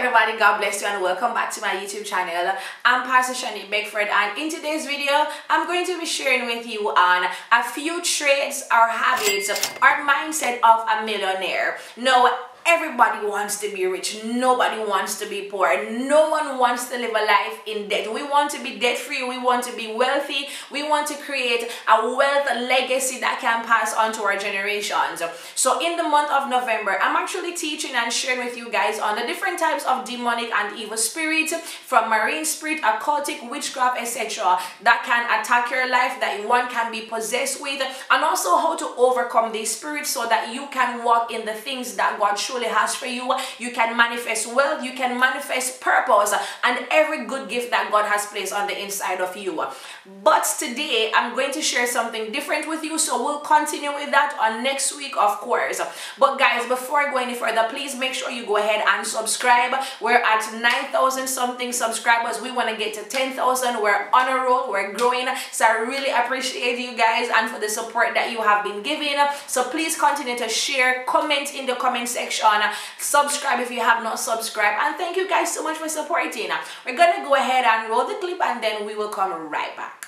everybody, God bless you and welcome back to my YouTube channel. I'm Pastor Shanique Beckford, and in today's video I'm going to be sharing with you on a few traits or habits or mindset of a millionaire. Now, everybody wants to be rich. Nobody wants to be poor. No one wants to live a life in debt. We want to be debt free. We want to be wealthy. We want to create a wealth legacy that can pass on to our generations. So in the month of November, I'm actually teaching and sharing with you guys on the different types of demonic and evil spirits, from marine spirit, occultic, witchcraft, etc., that can attack your life, that one can be possessed with, and also how to overcome these spirits so that you can walk in the things that God shows has for you. You can manifest wealth, you can manifest purpose, and every good gift that God has placed on the inside of you. But today I'm going to share something different with you, so we'll continue with that on next week, of course. But guys, before I go any further, please make sure you go ahead and subscribe. We're at 9,000 something subscribers. We want to get to 10,000. We're on a roll, we're growing, so I really appreciate you guys and for the support that you have been giving. So please continue to share, comment in the comment section, subscribe if you have not subscribed, and thank you guys so much for supporting. We're gonna go ahead and roll the clip and then we will come right back.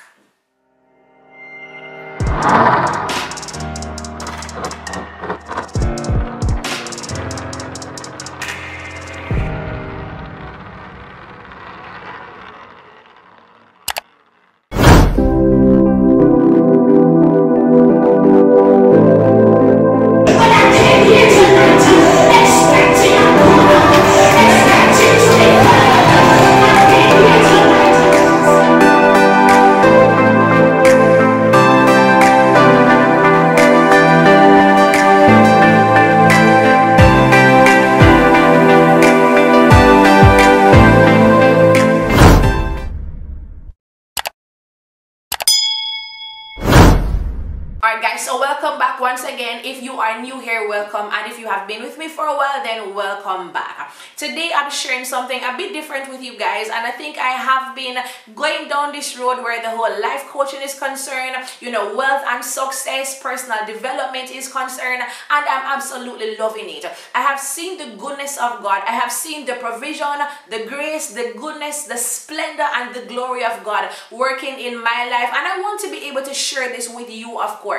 Alright guys, so welcome back once again. If you are new here, welcome, and if you have been with me for a while, then welcome back. Today I'm sharing something a bit different with you guys, and I think I have been going down this road where the whole life coaching is concerned, you know, wealth and success, personal development is concerned, and I'm absolutely loving it. I have seen the goodness of God. I have seen the provision, the grace, the goodness, the splendor, and the glory of God working in my life, and I want to be able to share this with you, of course.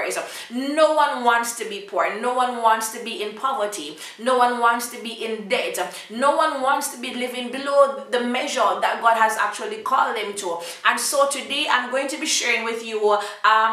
No one wants to be poor. No one wants to be in poverty. No one wants to be in debt. No one wants to be living below the measure that God has actually called them to. And so today I'm going to be sharing with you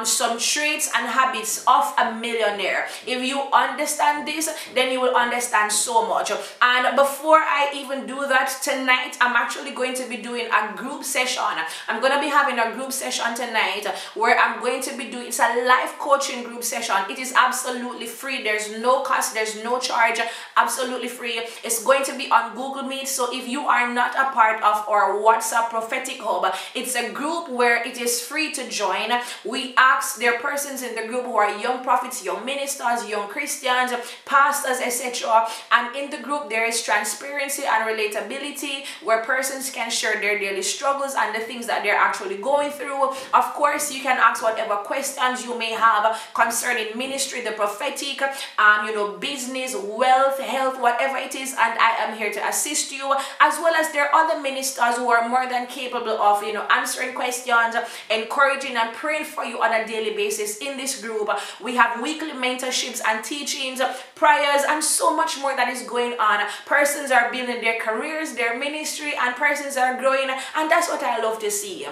some traits and habits of a millionaire. If you understand this, then you will understand so much. And before I even do that, tonight I'm actually going to be doing a group session. I'm going to be having a group session tonight where I'm going to be doing, it's a life coaching group session. It is absolutely free. There's no cost, there's no charge, absolutely free. It's going to be on Google Meet. So if you are not a part of our WhatsApp prophetic hub, it's a group where it is free to join. We ask, there are persons in the group who are young prophets, young ministers, young Christians, pastors, etc. And in the group there is transparency and relatability where persons can share their daily struggles and the things that they're actually going through. Of course, you can ask whatever questions you may have concerning ministry, the prophetic, you know, business, wealth, health, whatever it is, and I am here to assist you. As well as there are other ministers who are more than capable of, you know, answering questions, encouraging and praying for you on a daily basis in this group. We have weekly mentorships and teachings, prayers, and so much more that is going on. Persons are building their careers, their ministry, and persons are growing, and that's what I love to see.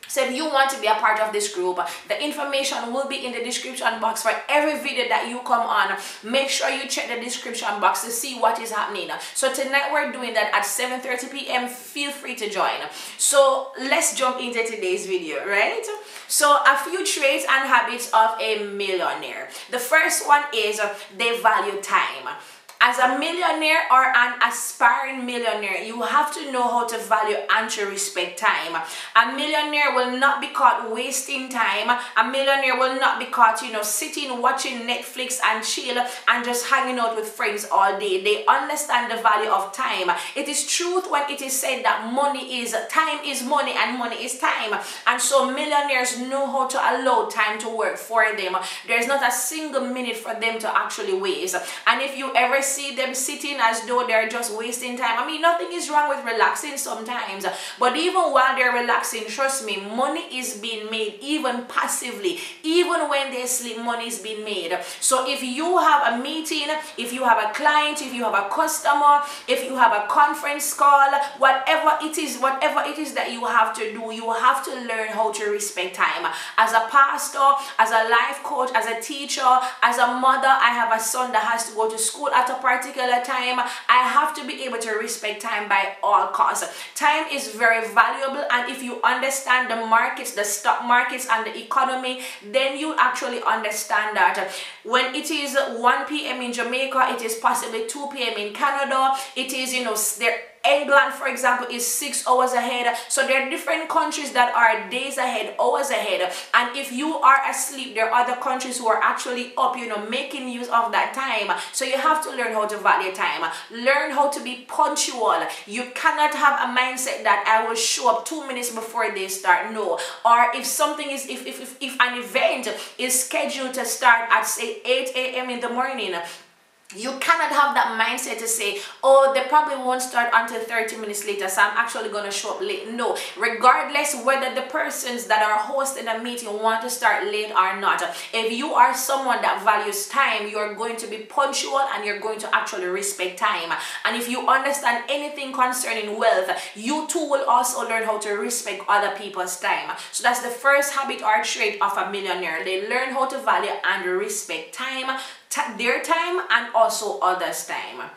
So if you want to be a part of this group, the information will be in the description box for every video that you come on. Make sure you check the description box to see what is happening. So tonight we're doing that at 7:30 p.m. Feel free to join. So let's jump into today's video, right? So a few traits and habits of a millionaire. The first one is they value time. As a millionaire or an aspiring millionaire, you have to know how to value and to respect time. A millionaire will not be caught wasting time. A millionaire will not be caught, you know, sitting, watching Netflix and chill and just hanging out with friends all day. They understand the value of time. It is truth when it is said that money is, time is money and money is time. And so millionaires know how to allow time to work for them. There's not a single minute for them to actually waste. And if you ever see them sitting as though they're just wasting time. I mean, nothing is wrong with relaxing sometimes, but even while they're relaxing, trust me, money is being made even passively. Even when they sleep, money is being made. So if you have a meeting, if you have a client, if you have a customer, if you have a conference call, whatever it is that you have to do, you have to learn how to respect time. As a pastor, as a life coach, as a teacher, as a mother, I have a son that has to go to school at a particular time. I have to be able to respect time by all costs. Time is very valuable, and if you understand the markets, the stock markets and the economy, then you actually understand that when it is 1 p.m. in Jamaica, it is possibly 2 p.m. in Canada. It is, England, for example, is 6 hours ahead. So there are different countries that are days ahead, hours ahead. And if you are asleep, there are other countries who are actually up, making use of that time. So you have to learn how to value time. Learn how to be punctual. You cannot have a mindset that I will show up 2 minutes before they start. No. Or if something is, if an event is scheduled to start at, say, 8 a.m. in the morning, you cannot have that mindset to say, oh, they probably won't start until 30 minutes later, so I'm actually going to show up late. No, regardless whether the persons that are hosting a meeting want to start late or not, if you are someone that values time, you're going to be punctual and you're going to actually respect time. And if you understand anything concerning wealth, you too will also learn how to respect other people's time. So that's the first habit or trait of a millionaire. They learn how to value and respect time, their time and also others' time.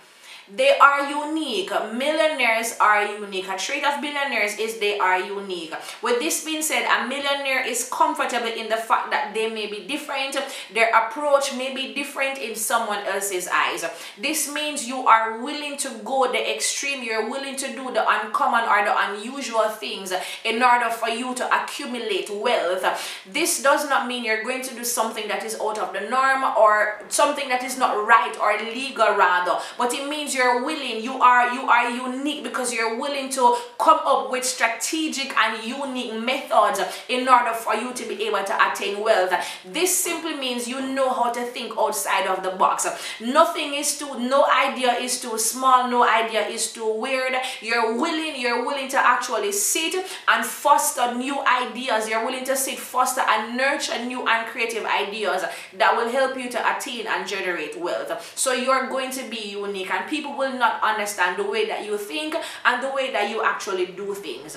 They are unique. Millionaires are unique. A trait of billionaires is they are unique. With this being said, a millionaire is comfortable in the fact that they may be different. Their approach may be different in someone else's eyes. This means you are willing to go the extreme. You're willing to do the uncommon or the unusual things in order for you to accumulate wealth. This does not mean you're going to do something that is out of the norm or something that is not right or legal rather, but it means you're willing, you are unique because you're willing to come up with strategic and unique methods in order for you to be able to attain wealth. This simply means you know how to think outside of the box. No idea is too small, no idea is too weird. You're willing to actually sit and foster new ideas. You're willing to foster and nurture new and creative ideas that will help you to attain and generate wealth. So you're going to be unique, and people will not understand the way that you think and the way that you actually do things.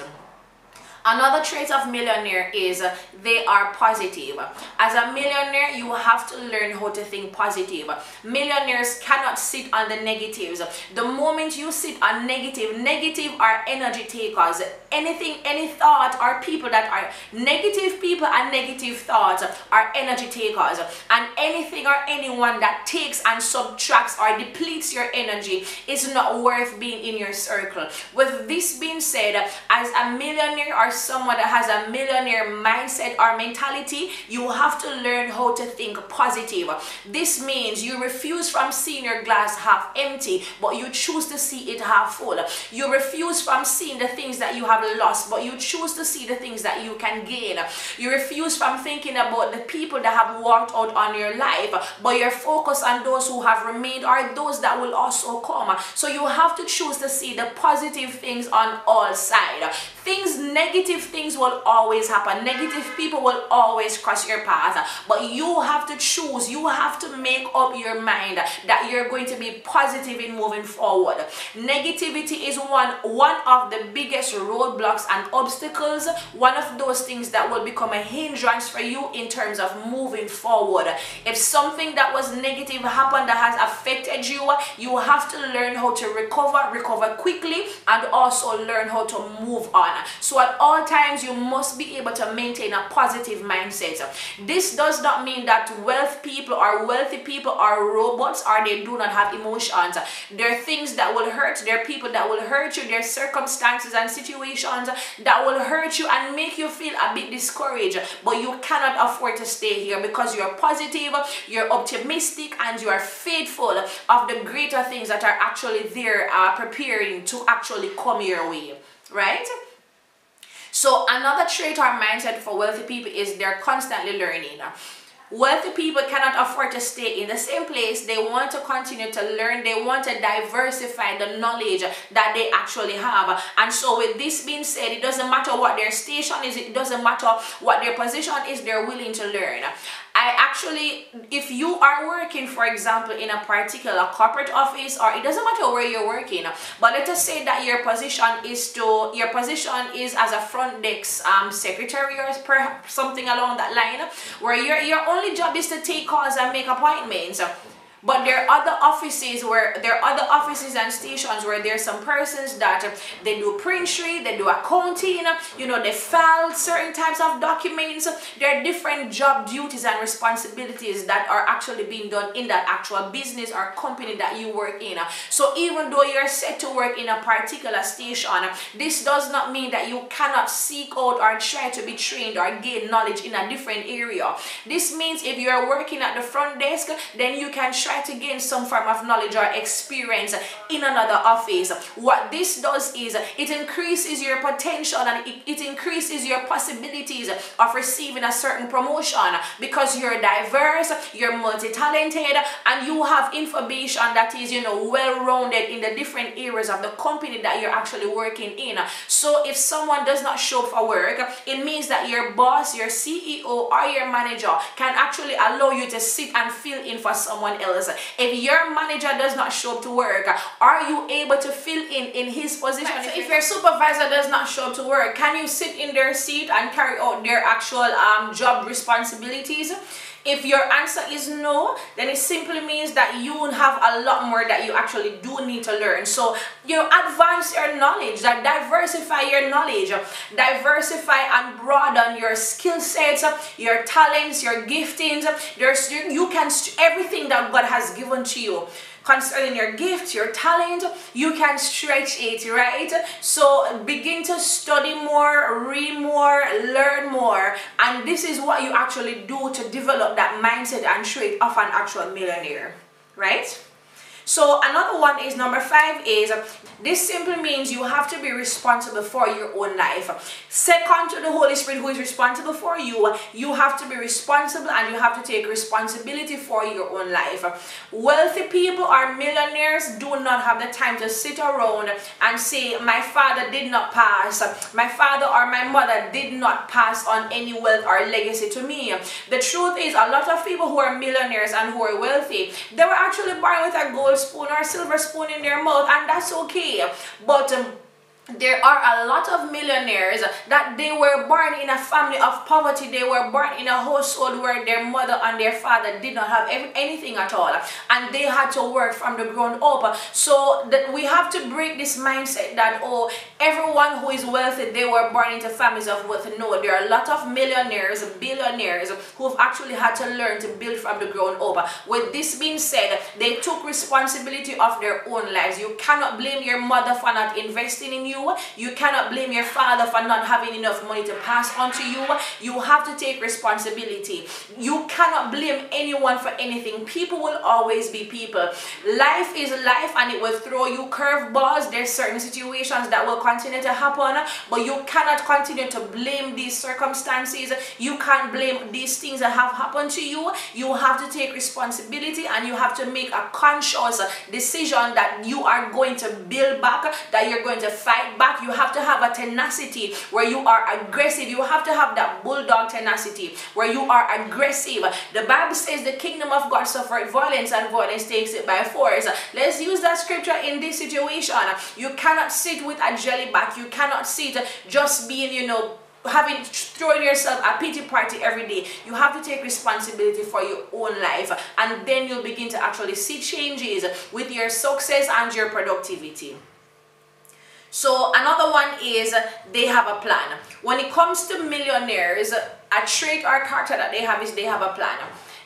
Another trait of millionaire is they are positive. As a millionaire, you have to learn how to think positive. Millionaires cannot sit on the negatives. The moment you sit on negative are energy takers. Any thought or people that are negative people and negative thoughts are energy takers. And anything or anyone that takes and subtracts or depletes your energy is not worth being in your circle. With this being said, as a millionaire or someone that has a millionaire mindset or mentality, you have to learn how to think positive. This means you refuse from seeing your glass half empty, but you choose to see it half full. You refuse from seeing the things that you have lost, but you choose to see the things that you can gain. You refuse from thinking about the people that have walked out on your life, but you're focused on those who have remained or those that will also come. So you have to choose to see the positive things on all sides. Negative things will always happen. Negative people will always cross your path. But you have to choose. You have to make up your mind that you're going to be positive in moving forward. Negativity is one of the biggest roadblocks and obstacles. One of those things that will become a hindrance for you in terms of moving forward. If something that was negative happened that has affected you, you have to learn how to recover quickly, and also learn how to move on. So at all times, you must be able to maintain a positive mindset. This does not mean that wealthy people are robots or they do not have emotions. There are things that will hurt. There are people that will hurt you. There are circumstances and situations that will hurt you and make you feel a bit discouraged. But you cannot afford to stay here because you're positive, you're optimistic, and you are faithful of the greater things that are actually there preparing to actually come your way. Right? So another trait or mindset for wealthy people is they're constantly learning. Wealthy people cannot afford to stay in the same place. They want to continue to learn. They want to diversify the knowledge that they actually have. And so with this being said, it doesn't matter what their station is, it doesn't matter what their position is, they're willing to learn. If you are working, for example, in a particular corporate office, or it doesn't matter where you're working, but let us say that your position is as a front desk secretary or something along that line, where your only job is to take calls and make appointments. But there are other offices and stations where there's some persons that they do printry, they do accounting, they file certain types of documents. There are different job duties and responsibilities that are actually being done in that actual business or company that you work in. So even though you're set to work in a particular station, this does not mean that you cannot seek out or try to be trained or gain knowledge in a different area. This means if you're working at the front desk, then you can try to gain some form of knowledge or experience in another office. What this does is it increases your potential and it increases your possibilities of receiving a certain promotion, because you're diverse, you're multi-talented, and you have information that is well-rounded in the different areas of the company that you're actually working in. So if someone does not show up for work, it means that your boss, your CEO, or your manager can actually allow you to sit and fill in for someone else. If your manager does not show up to work, are you able to fill in his position? Right, so if your supervisor does not show up to work, can you sit in their seat and carry out their actual job responsibilities? If your answer is no, then it simply means that you have a lot more that you actually do need to learn. So, advance your knowledge, diversify your knowledge, diversify and broaden your skill sets, your talents, your giftings. Everything that God has given to you. Concerning your gift, your talent, you can stretch it, right? So begin to study more, read more, learn more, and this is what you actually do to develop that mindset and trait of an actual millionaire, right? So another one is number 5 is this simply means you have to be responsible for your own life. Second to the Holy Spirit who is responsible for you, you have to be responsible and you have to take responsibility for your own life. Wealthy people or millionaires do not have the time to sit around and say, my father did not pass, my father or my mother did not pass on any wealth or legacy to me. The truth is, a lot of people who are millionaires and who are wealthy, they were actually born with a gold spoon or a silver spoon in their mouth, and that's okay. But there are a lot of millionaires that they were born in a family of poverty. They were born in a household where their mother and their father did not have anything at all, and they had to work from the ground up. So that we have to break this mindset that, oh, everyone who is wealthy, they were born into families of wealth. No, there are a lot of millionaires, billionaires who have actually had to learn to build from the ground up. With this being said, they took responsibility of their own lives. You cannot blame your mother for not investing in you. You cannot blame your father for not having enough money to pass on to you. You have to take responsibility. You cannot blame anyone for anything. People will always be people. Life is life, and it will throw you curveballs. There's certain situations that will continue to happen, but you cannot continue to blame these circumstances. You can't blame these things that have happened to you. You have to take responsibility, and you have to make a conscious decision that you are going to build back, that you're going to fight back. You have to have a tenacity where you are aggressive. You have to have that bulldog tenacity where you are aggressive. The Bible says the kingdom of God suffered violence, and violence takes it by force. Let's use that scripture in this situation. You cannot sit with a jelly back. You cannot sit just being, throwing yourself a pity party every day. You have to take responsibility for your own life, and then you'll begin to actually see changes with your success and your productivity. So another one is they have a plan. When it comes to millionaires, a trait or character that they have is they have a plan.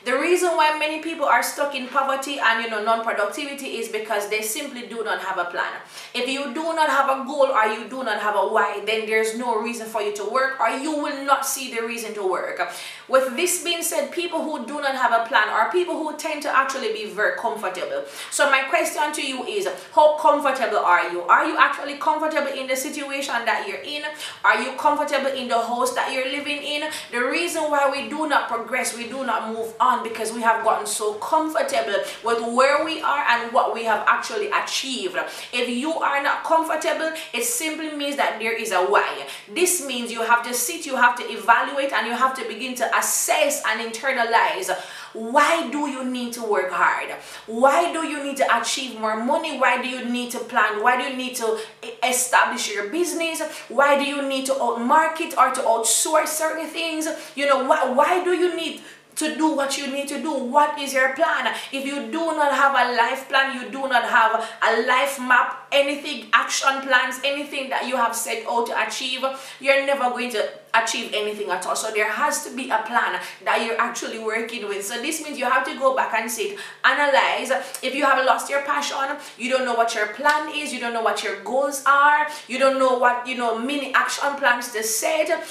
The reason why many people are stuck in poverty and non-productivity is because they simply do not have a plan. If you do not have a goal or you do not have a why, then there's no reason for you to work, or you will not see the reason to work. With this being said, people who do not have a plan are people who tend to actually be very comfortable. So my question to you is, how comfortable are you? Are you actually comfortable in the situation that you're in? Are you comfortable in the house that you're living in? The reason why we do not progress, we do not move on, because we have gotten so comfortable with where we are and what we have actually achieved. If you are not comfortable, it simply means that there is a why. This means you have to sit, you have to evaluate, and you have to begin to assess and internalize. Why do you need to work hard? Why do you need to achieve more money? Why do you need to plan? Why do you need to establish your business? Why do you need to outmarket or to outsource certain things? Why do you need to do what you need to do? What is your plan? If you do not have a life plan, you do not have a life map, anything, action plans, anything that you have set out to achieve, you're never going to achieve anything at all. So there has to be a plan that you're actually working with. So this means you have to go back and sit, analyze. If you have lost your passion, you don't know what your plan is, you don't know what your goals are, you don't know what mini action plans to set,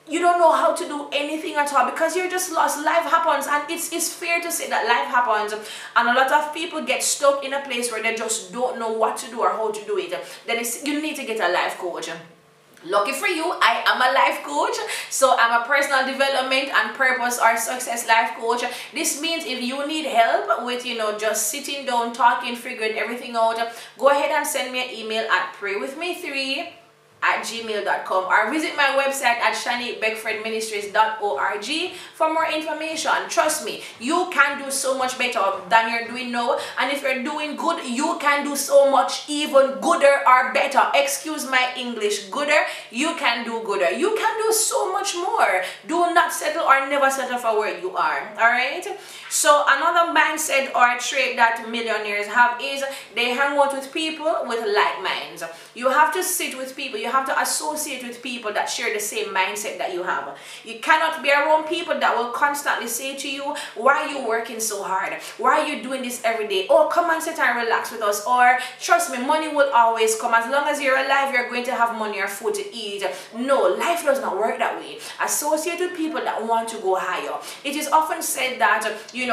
you don't know how to do anything at all because you're just lost. Life happens, and it's fair to say that life happens, and a lot of people get stuck in a place where they just don't know what to do or how to do it. Then you need to get a life coach. Lucky for you, I am a life coach. So I'm a personal development and purpose or success life coach. This means if you need help with just sitting down, talking, figuring everything out, go ahead and send me an email at praywithme3@gmail.com or visit my website at shaniquebeckfordministries.org for more information. Trust me, you can do so much better than you're doing now, and if you're doing good, you can do so much even gooder or better. Excuse my English, gooder. You can do gooder. You can do so much more. Do not settle or never settle for where you are. All right. So another mindset or trait that millionaires have is they hang out with people with like minds. You have to sit with people, you have to associate with people that share the same mindset that you have. You cannot be around people that will constantly say to you, why are you working so hard? Why are you doing this every day? Oh, come and sit and relax with us. Or trust me, money will always come. As long as you're alive, you're going to have money or food to eat. No, life does not work that way. Associate with people that want to go higher. It is often said that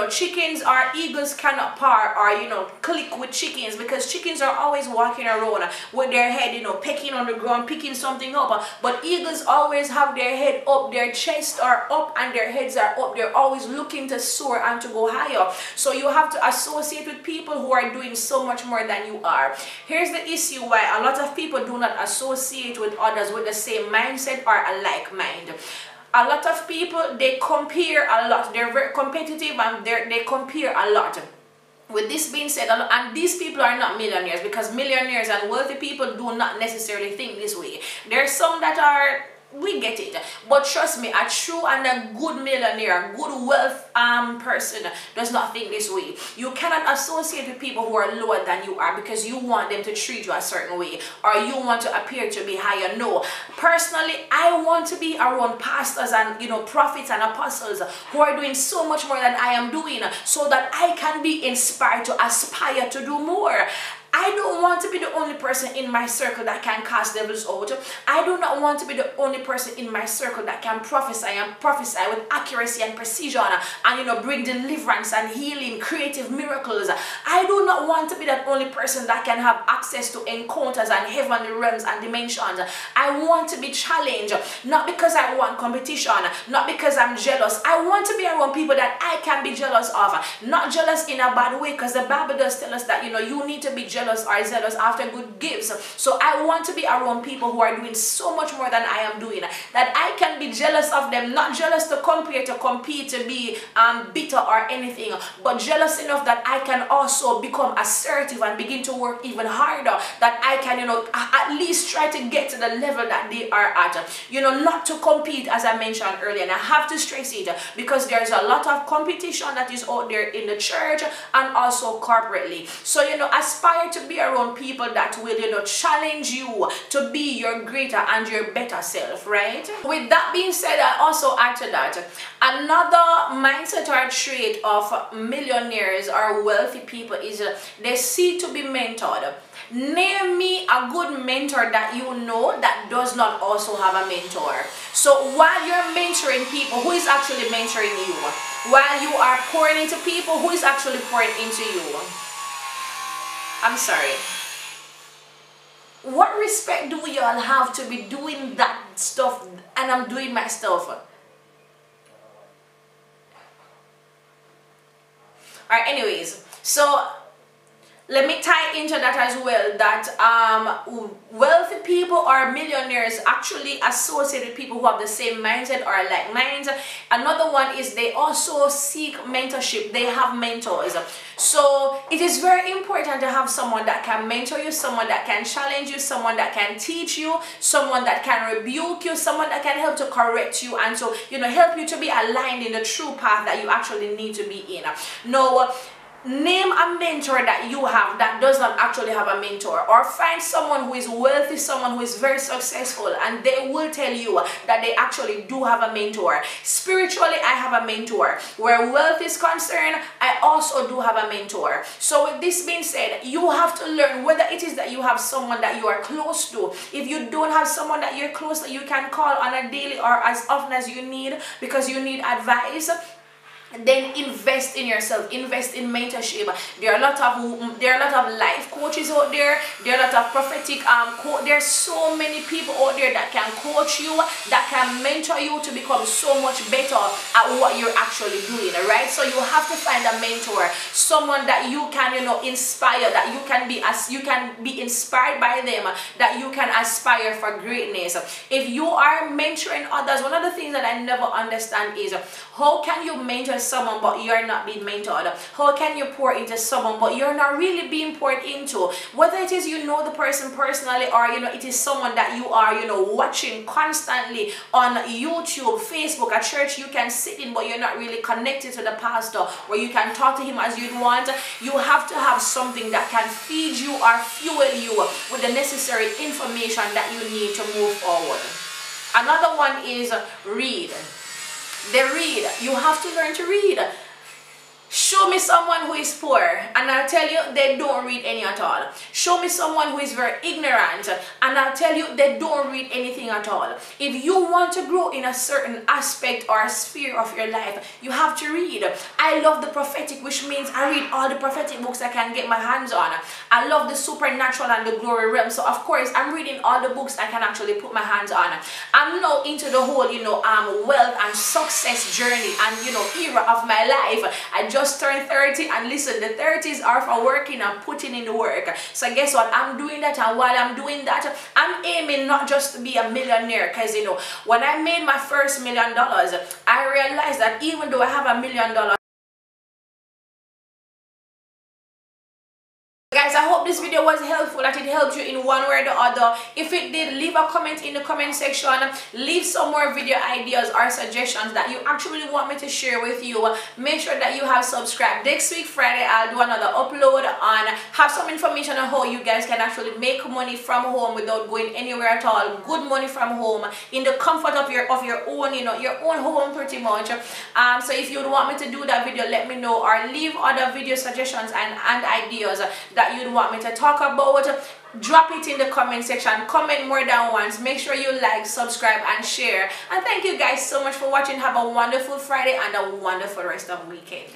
chickens or eagles cannot par or click with chickens, because chickens are always walking around with their head pecking on the ground, picking something up, but eagles always have their head up, their chests are up and their heads are up. They're always looking to soar and to go higher. So you have to associate with people who are doing so much more than you are. Here's the issue why a lot of people do not associate with others with the same mindset or a like mind. A lot of people, they compare a lot. They're very competitive and they compare a lot. With this being said, and these people are not millionaires, because millionaires and wealthy people do not necessarily think this way. There are some that are, we get it, but trust me, a true and a good millionaire, a good wealth person does not think this way. You cannot associate with people who are lower than you are because you want them to treat you a certain way or you want to appear to be higher. No, personally, I want to be around pastors and prophets and apostles who are doing so much more than I am doing, so that I can be inspired to aspire to do more. I don't want to be the only person in my circle that can cast devils out. I do not want to be the only person in my circle that can prophesy and prophesy with accuracy and precision and bring deliverance and healing, creative miracles. I do not want to be that only person that can have access to encounters and heavenly realms and dimensions. I want to be challenged, not because I want competition, not because I'm jealous. I want to be around people that I can be jealous of. Not jealous in a bad way, because the Bible does tell us that you need to be jealous or zealous after good gifts. So I want to be around people who are doing so much more than I am doing, that I can be jealous of them, not jealous to compare, to compete, to be bitter or anything, but jealous enough that I can also become assertive and begin to work even harder, that I can at least try to get to the level that they are at, not to compete, as I mentioned earlier. And I have to stress it, because there's a lot of competition that is out there in the church and also corporately. So aspire to be around people that will, you know, challenge you to be your greater and your better self, right? With that being said, I also add to that another mindset or trait of millionaires or wealthy people is they seek to be mentored. Name me a good mentor that you know that does not also have a mentor. So while you're mentoring people, who is actually mentoring you? While you are pouring into people, who is actually pouring into you? I'm sorry. What respect do we all have to be doing that stuff and I'm doing my stuff? Alright, anyways, so let me tie into that as well, that wealthy people or millionaires actually associate with people who have the same mindset or like minds. Another one is they also seek mentorship. They have mentors. So it is very important to have someone that can mentor you, someone that can challenge you, someone that can teach you, someone that can rebuke you, someone that can help to correct you, and so, you know, help you to be aligned in the true path that you actually need to be in. Now, name a mentor that you have that does not actually have a mentor, or find someone who is wealthy, someone who is very successful, and they will tell you that they actually do have a mentor. Spiritually, I have a mentor. Where wealth is concerned, I also do have a mentor. So with this being said, you have to learn whether it is that you have someone that you are close to. If you don't have someone that you're close that you can call on a daily or as often as you need because you need advice, then invest in yourself, invest in mentorship. There are a lot of life coaches out there. There are a lot of prophetic there's so many people out there that can coach you, that can mentor you to become so much better at what you're actually doing, right? So you have to find a mentor, someone that you can, you know, inspire, that you can be inspired by them, that you can aspire for greatness. If you are mentoring others, one of the things that I never understand is how can you mentor someone but you're not being mentored? How can you pour into someone but you're not really being poured into? Whether it is you know the person personally, or you know it is someone that you are, you know, watching constantly on YouTube, Facebook, a church you can sit in but you're not really connected to the pastor, where you can talk to him as you'd want. You have to have something that can feed you or fuel you with the necessary information that you need to move forward. Another one is read. They read. You have to learn to read. Show me someone who is poor and I'll tell you they don't read any at all. Show me someone who is very ignorant and I'll tell you they don't read anything at all. If you want to grow in a certain aspect or a sphere of your life, you have to read. I love the prophetic, which means I read all the prophetic books I can get my hands on. I love the supernatural and the glory realm, so of course I'm reading all the books I can actually put my hands on. I'm now into the whole, you know, wealth and success journey and, you know, era of my life. I just turned 30, and listen, the 30s are for working and putting in the work. So guess what? I'm doing that, and while I'm doing that, I'm aiming not just to be a millionaire, because, you know, when I made my first $1 million, I realized that even though I have $1 million, guys, I hope this video was helpful, that it helped you in one way or the other. If it did, leave a comment in the comment section. Leave some more video ideas or suggestions that you actually want me to share with you. Make sure that you have subscribed. Next week, Friday, I'll do another upload on have some information on how you guys can actually make money from home without going anywhere at all. Good money from home in the comfort of your own, you know, your own home pretty much. So if you want me to do that video, let me know, or leave other video suggestions and ideas that you'd want me to talk about. Drop it in the comment section. Comment more than once. Make sure you like, subscribe, and share. And thank you guys so much for watching. Have a wonderful Friday and a wonderful rest of the weekend.